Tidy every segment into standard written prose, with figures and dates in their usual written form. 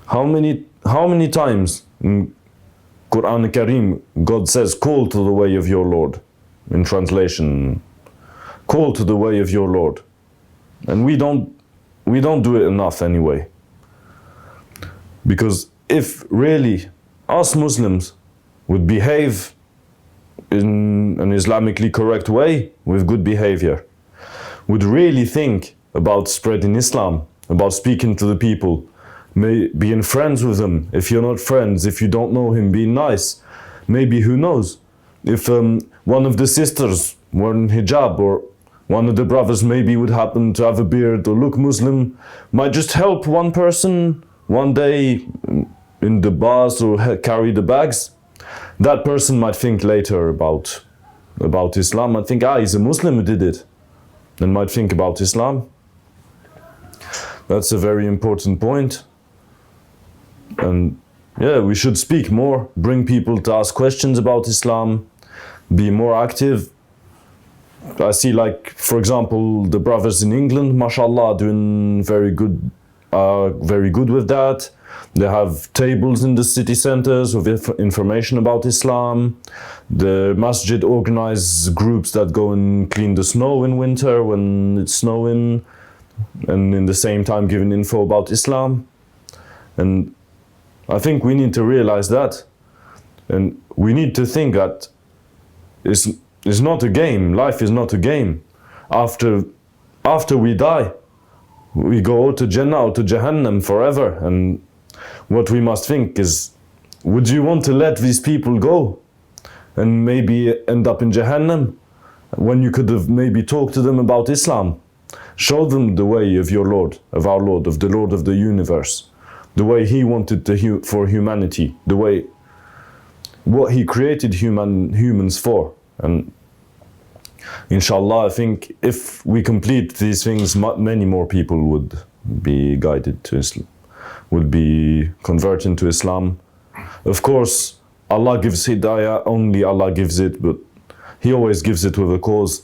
How many times in Quran Kareem God says, call to the way of your Lord? In translation, call to the way of your Lord. And we don't do it enough anyway. Because if really us Muslims would behave in an Islamically correct way, with good behavior, would really think about spreading Islam, about speaking to the people, being friends with them. If you're not friends, if you don't know him, being nice. Maybe, who knows, if one of the sisters were in hijab, or one of the brothers maybe would happen to have a beard or look Muslim, might just help one person one day in the bus or carry the bags. That person might think later about Islam, might think, he's a Muslim who did it, and might think about Islam. That's a very important point. And yeah, we should speak more, bring people to ask questions about Islam, be more active. I see, like, for example, the brothers in England, mashallah, doing very good with that. They have tables in the city centers with information about Islam. The masjid organize groups that go and clean the snow in winter when it's snowing, and in the same time giving info about Islam. And I think we need to realize that. And we need to think that it's not a game. Life is not a game. After we die, we go to Jannah or to Jahannam forever. And what we must think is, would you want to let these people go and maybe end up in Jahannam, when you could have maybe talked to them about Islam? Show them the way of your Lord, of our Lord, of the Lord of the universe, the way He wanted for humanity, the way what He created humans for. And inshallah, I think if we complete these things, many more people would be guided to Islam, would be converted to Islam. Of course, Allah gives hidayah, only Allah gives it, but He always gives it with a cause.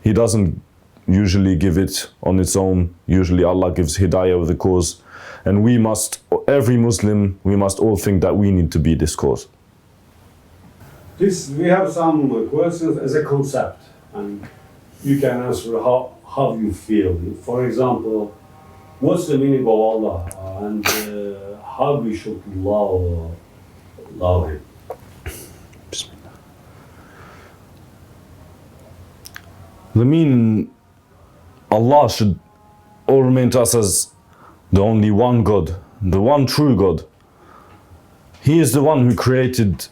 He doesn't usually give it on its own. Usually Allah gives hidayah with a cause. And we must, every Muslim, we must all think that we need to be this cause. We have some questions as a concept, and you can answer how you feel. For example, what's the meaning of Allah, and how we should love Him? The meaning, Allah should all remain to us as the only one God, the one true God. He is the one who created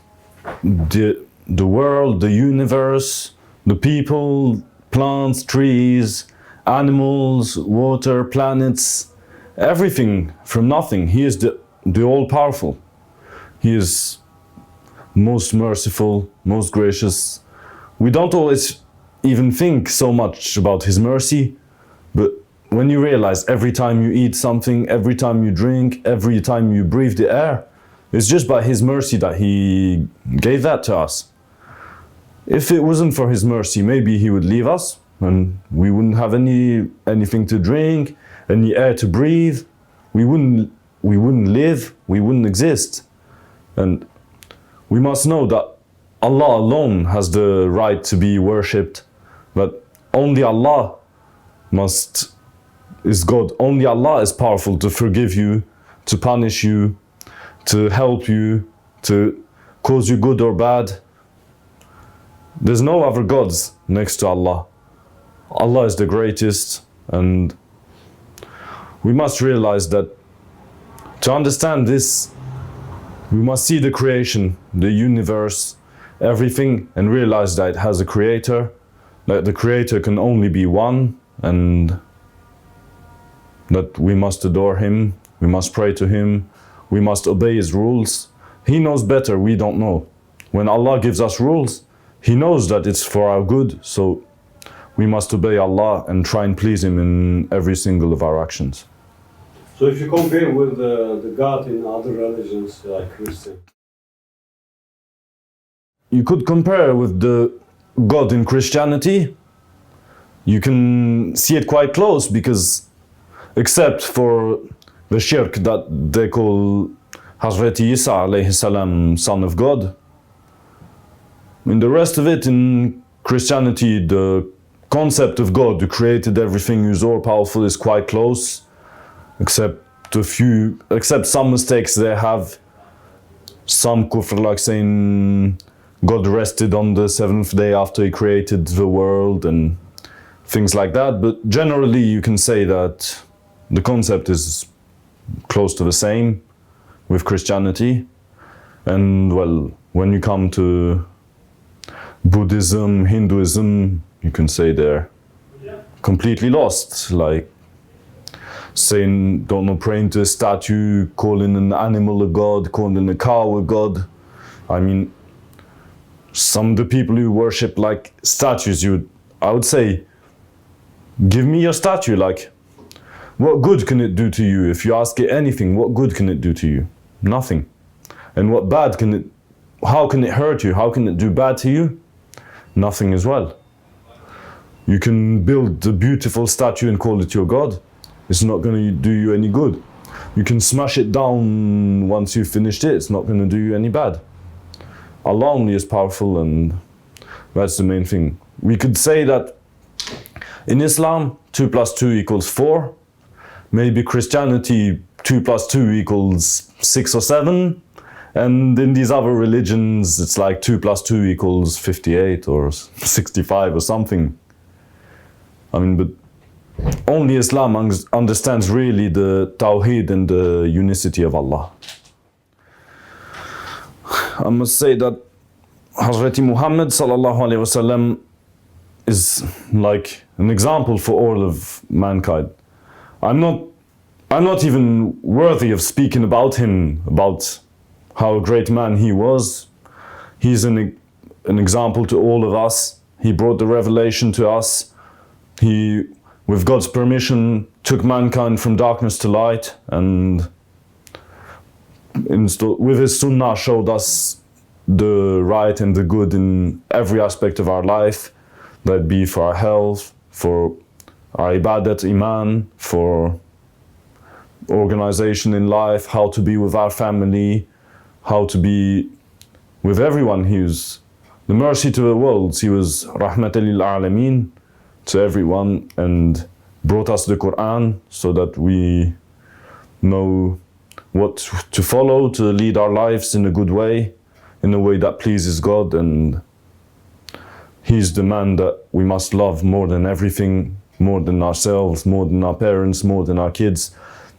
the world, the universe, the people, plants, trees, animals, water, planets, everything from nothing. He is the all-powerful. He is most merciful, most gracious. We don't always even think so much about His mercy, but when you realize every time you eat something, every time you drink, every time you breathe the air, it's just by His mercy that He gave that to us. If it wasn't for His mercy, maybe He would leave us and we wouldn't have anything to drink, any air to breathe. We wouldn't live, we wouldn't exist. And we must know that Allah alone has the right to be worshipped, but only Allah is God. Only Allah is powerful to forgive you, to punish you, to help you, to cause you good or bad. There's no other gods next to Allah. Allah is the greatest, and we must realize that to understand this, we must see the creation, the universe, everything, and realize that it has a creator, that the creator can only be one, and that we must adore Him, we must pray to Him, we must obey His rules. He knows better, we don't know. When Allah gives us rules, He knows that it's for our good, so we must obey Allah and try and please Him in every single of our actions. So if you compare with the God in other religions like Christian, you could compare with the God in Christianity. You can see it quite close, because except for the shirk that they call Hazrat Isa alayhi salam, son of God. In the rest of it, in Christianity, the concept of God who created everything, who's all powerful, is quite close, except some mistakes they have. Some kufr, like saying God rested on the seventh day after he created the world and things like that. But generally you can say that the concept is close to the same with Christianity. And well, when you come to Buddhism, Hinduism, you can say they're completely lost. Like saying, don't know, praying to a statue, calling an animal a god, calling a cow a god. I mean, some of the people who worship like statues, I would say, give me your statue. Like, what good can it do to you? If you ask it anything, what good can it do to you? Nothing. And what bad can it, how can it hurt you? How can it do bad to you? Nothing as well. You can build a beautiful statue and call it your god. It's not going to do you any good. You can smash it down once you've finished it. It's not going to do you any bad. Allah only is powerful, and that's the main thing. We could say that in Islam, 2 + 2 = 4. Maybe Christianity, 2 + 2 = 6 or 7. And in these other religions, it's like 2 + 2 = 58 or 65 or something. I mean, but only Islam understands really the Tawheed and the unicity of Allah. I must say that Hazrat Muhammad sallallahu alaihi wasallam is like an example for all of mankind. I'm not even worthy of speaking about him, about how a great man he was. He's an example to all of us. He brought the revelation to us. He, with God's permission, took mankind from darkness to light, and with his sunnah showed us the right and the good in every aspect of our life, that be for our health, for our ibadat, iman, for organization in life, how to be with our family, how to be with everyone. He was the mercy to the worlds. He was rahmatan lil alameen, to everyone, and brought us the Quran so that we know what to follow, to lead our lives in a good way, in a way that pleases God. And he's the man that we must love more than everything, more than ourselves, more than our parents, more than our kids.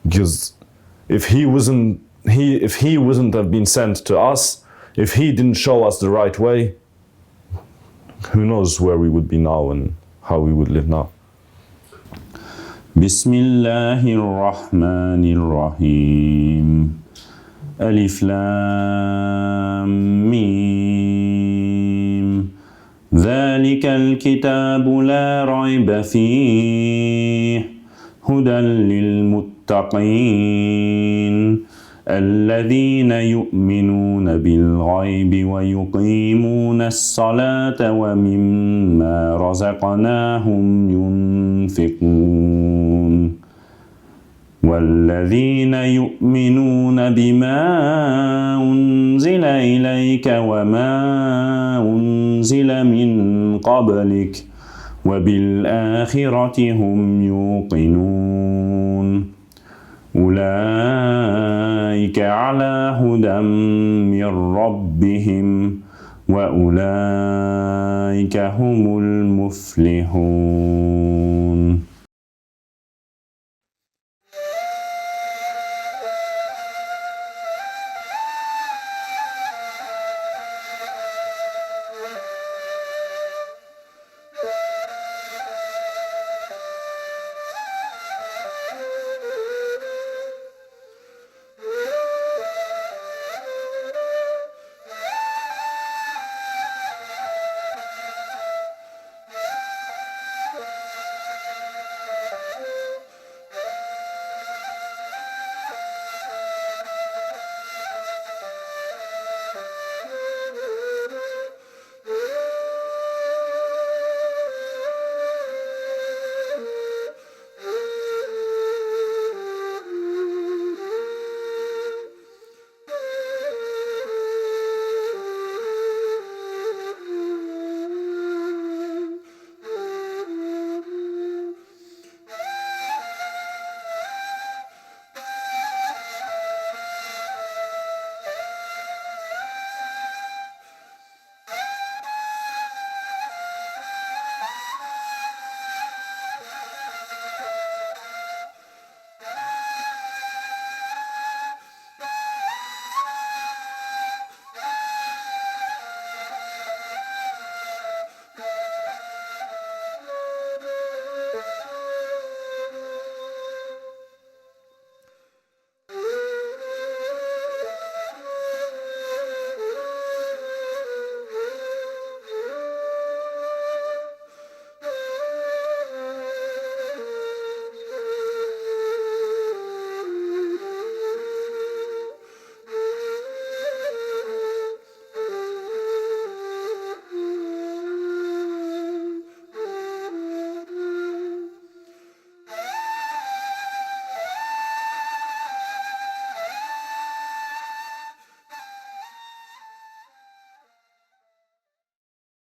Because if he wouldn't have been sent to us, if he didn't show us the right way, who knows where we would be now and how we would live now. Bismillahir Rahmanir Rahim. Alif Lam Mim. ذلك الكتاب لا ريب فيه هدى للمتقين الذين يؤمنون بالغيب ويقيمون الصلاة ومما رزقناهم ينفقون والذين يؤمنون بما أنزل إليك وما أنزل من قبلك وبالآخرة هم يوقنون أولئك على هدى من ربهم وأولئك هم المفلحون.